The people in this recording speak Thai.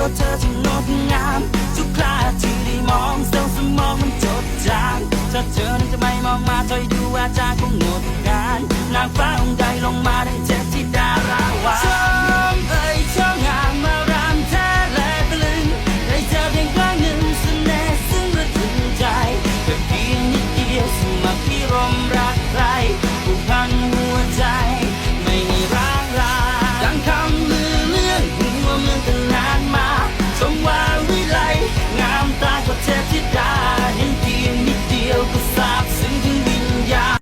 ว่าเธอช่างงดงามทุกคราที่ได้มองเซลล์สมองมันจดจำถ้าเธอนั้นจะไม่มองมาถอยดูอาจารย์คงหมดการนางฟ้าองค์ใดลงมาดังเทพธิดาราวาชม